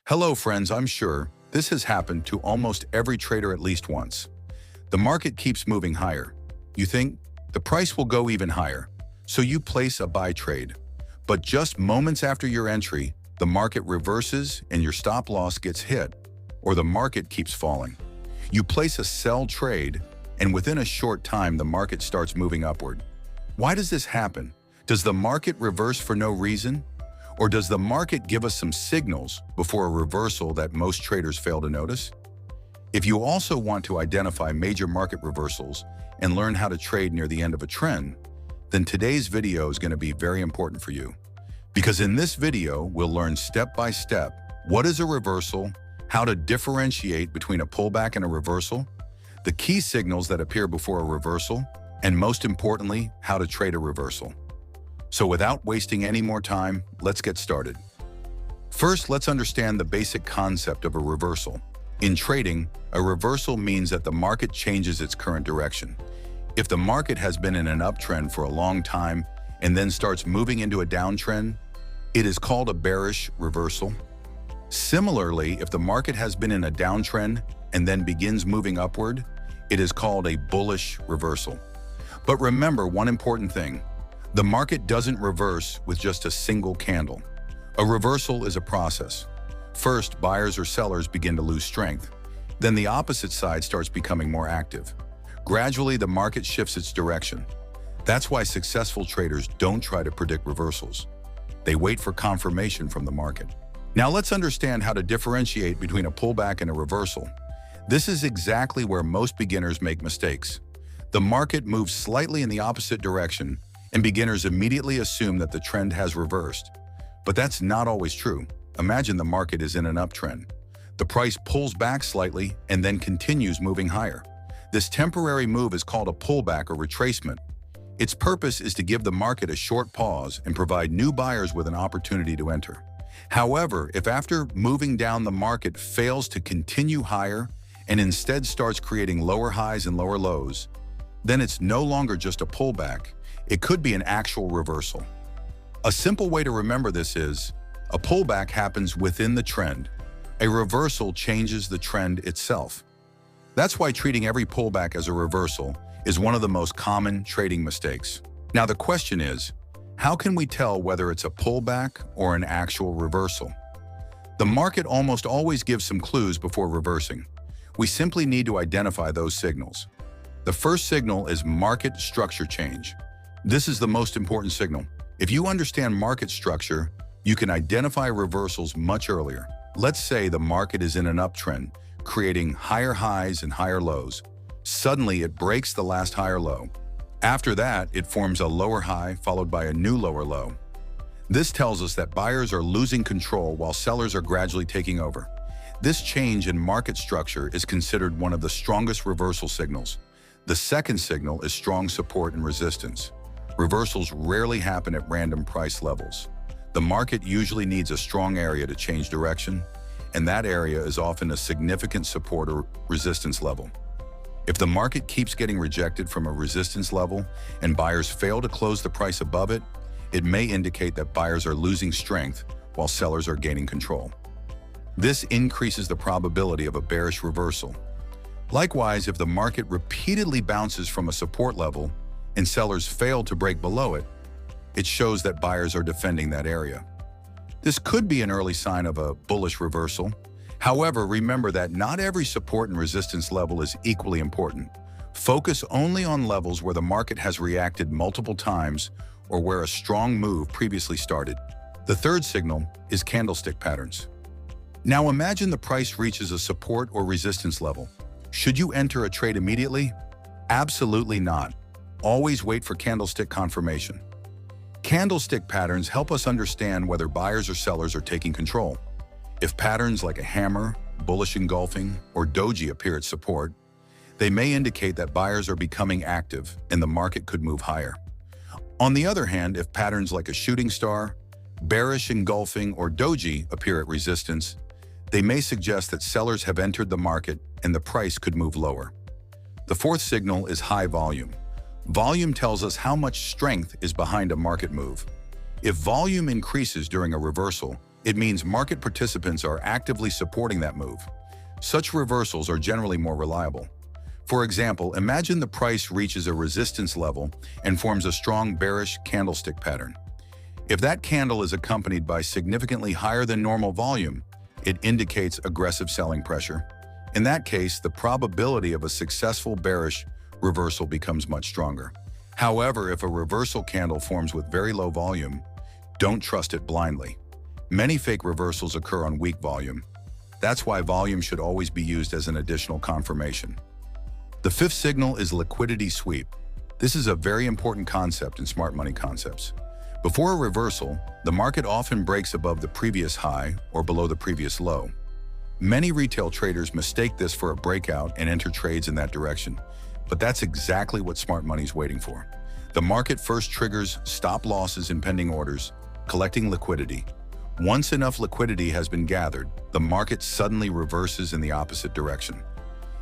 Hello friends, I'm sure this has happened to almost every trader at least once. The market keeps moving higher. You think the price will go even higher, so you place a buy trade. But just moments after your entry, the market reverses and your stop loss gets hit, or the market keeps falling. You place a sell trade, and within a short time the market starts moving upward. Why does this happen? Does the market reverse for no reason? Or does the market give us some signals before a reversal that most traders fail to notice? If you also want to identify major market reversals and learn how to trade near the end of a trend, then today's video is going to be very important for you. Because in this video, we'll learn step by step what is a reversal, how to differentiate between a pullback and a reversal, the key signals that appear before a reversal, and most importantly, how to trade a reversal. So without wasting any more time, let's get started. First, let's understand the basic concept of a reversal. In trading, a reversal means that the market changes its current direction. If the market has been in an uptrend for a long time and then starts moving into a downtrend, it is called a bearish reversal. Similarly, if the market has been in a downtrend and then begins moving upward, it is called a bullish reversal. But remember one important thing. The market doesn't reverse with just a single candle. A reversal is a process. First, buyers or sellers begin to lose strength. Then the opposite side starts becoming more active. Gradually, the market shifts its direction. That's why successful traders don't try to predict reversals. They wait for confirmation from the market. Now let's understand how to differentiate between a pullback and a reversal. This is exactly where most beginners make mistakes. The market moves slightly in the opposite direction, and beginners immediately assume that the trend has reversed. But that's not always true. Imagine the market is in an uptrend. The price pulls back slightly and then continues moving higher. This temporary move is called a pullback or retracement. Its purpose is to give the market a short pause and provide new buyers with an opportunity to enter. However, if after moving down the market fails to continue higher and instead starts creating lower highs and lower lows, then it's no longer just a pullback. It could be an actual reversal. A simple way to remember this is, a pullback happens within the trend. A reversal changes the trend itself. That's why treating every pullback as a reversal is one of the most common trading mistakes. Now the question is, how can we tell whether it's a pullback or an actual reversal? The market almost always gives some clues before reversing. We simply need to identify those signals. The first signal is market structure change. This is the most important signal. If you understand market structure, you can identify reversals much earlier. Let's say the market is in an uptrend, creating higher highs and higher lows. Suddenly, it breaks the last higher low. After that, it forms a lower high followed by a new lower low. This tells us that buyers are losing control while sellers are gradually taking over. This change in market structure is considered one of the strongest reversal signals. The second signal is strong support and resistance. Reversals rarely happen at random price levels. The market usually needs a strong area to change direction, and that area is often a significant support or resistance level. If the market keeps getting rejected from a resistance level and buyers fail to close the price above it, it may indicate that buyers are losing strength while sellers are gaining control. This increases the probability of a bearish reversal. Likewise, if the market repeatedly bounces from a support level and sellers fail to break below it, it shows that buyers are defending that area. This could be an early sign of a bullish reversal. However, remember that not every support and resistance level is equally important. Focus only on levels where the market has reacted multiple times or where a strong move previously started. The third signal is candlestick patterns. Now imagine the price reaches a support or resistance level. Should you enter a trade immediately? Absolutely not. Always wait for candlestick confirmation. Candlestick patterns help us understand whether buyers or sellers are taking control. If patterns like a hammer, bullish engulfing, or doji appear at support, they may indicate that buyers are becoming active and the market could move higher. On the other hand, if patterns like a shooting star, bearish engulfing, or doji appear at resistance, they may suggest that sellers have entered the market and the price could move lower. The fourth signal is high volume. Volume tells us how much strength is behind a market move. If volume increases during a reversal, It means market participants are actively supporting that move. Such reversals are generally more reliable. For example, imagine the price reaches a resistance level and forms a strong bearish candlestick pattern. If that candle is accompanied by significantly higher than normal volume, it indicates aggressive selling pressure. In that case, the probability of a successful bearish reversal becomes much stronger. However, if a reversal candle forms with very low volume, don't trust it blindly. Many fake reversals occur on weak volume. That's why volume should always be used as an additional confirmation. The fifth signal is liquidity sweep. This is a very important concept in smart money concepts. Before a reversal, the market often breaks above the previous high or below the previous low. Many retail traders mistake this for a breakout and enter trades in that direction, but that's exactly what smart money is waiting for. The market first triggers stop losses in pending orders, collecting liquidity. Once enough liquidity has been gathered, the market suddenly reverses in the opposite direction.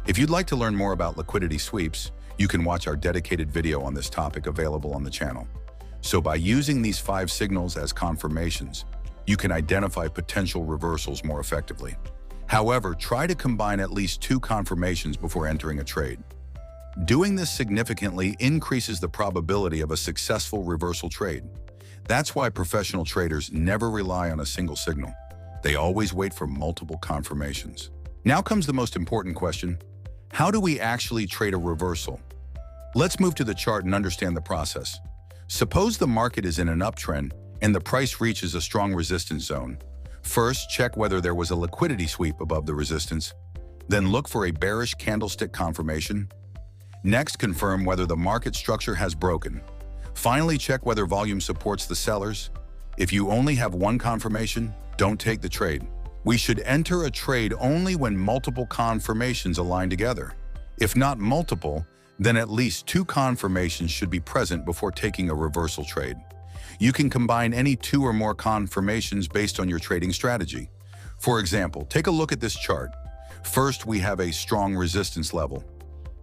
If you'd like to learn more about liquidity sweeps, you can watch our dedicated video on this topic available on the channel. So by using these 5 signals as confirmations, you can identify potential reversals more effectively. However, try to combine at least 2 confirmations before entering a trade. Doing this significantly increases the probability of a successful reversal trade. That's why professional traders never rely on a single signal. They always wait for multiple confirmations. Now comes the most important question. How do we actually trade a reversal? Let's move to the chart and understand the process. Suppose the market is in an uptrend and the price reaches a strong resistance zone. First, check whether there was a liquidity sweep above the resistance. Then look for a bearish candlestick confirmation. Next, confirm whether the market structure has broken. Finally, check whether volume supports the sellers. If you only have one confirmation, don't take the trade. We should enter a trade only when multiple confirmations align together. If not multiple, then at least 2 confirmations should be present before taking a reversal trade. You can combine any 2 or more confirmations based on your trading strategy. For example, take a look at this chart. First, we have a strong resistance level.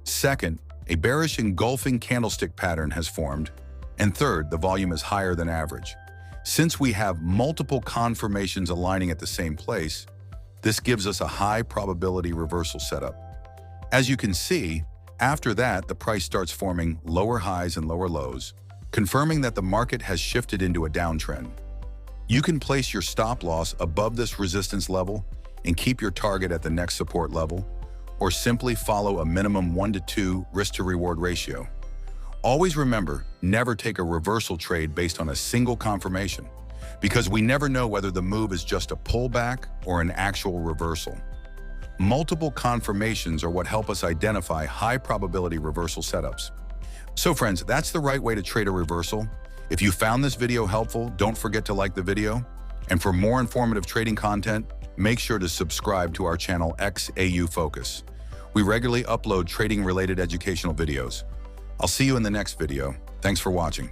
Second, a bearish engulfing candlestick pattern has formed. And third, the volume is higher than average. Since we have multiple confirmations aligning at the same place, this gives us a high probability reversal setup. As you can see, after that, the price starts forming lower highs and lower lows, confirming that the market has shifted into a downtrend. You can place your stop loss above this resistance level and keep your target at the next support level, or simply follow a minimum 1-to-2 risk-to-reward ratio. Always remember, never take a reversal trade based on a single confirmation, because we never know whether the move is just a pullback or an actual reversal. Multiple confirmations are what help us identify high-probability reversal setups. So friends, that's the right way to trade a reversal. If you found this video helpful, don't forget to like the video. And for more informative trading content, make sure to subscribe to our channel XAU Focus. We regularly upload trading-related educational videos. I'll see you in the next video. Thanks for watching.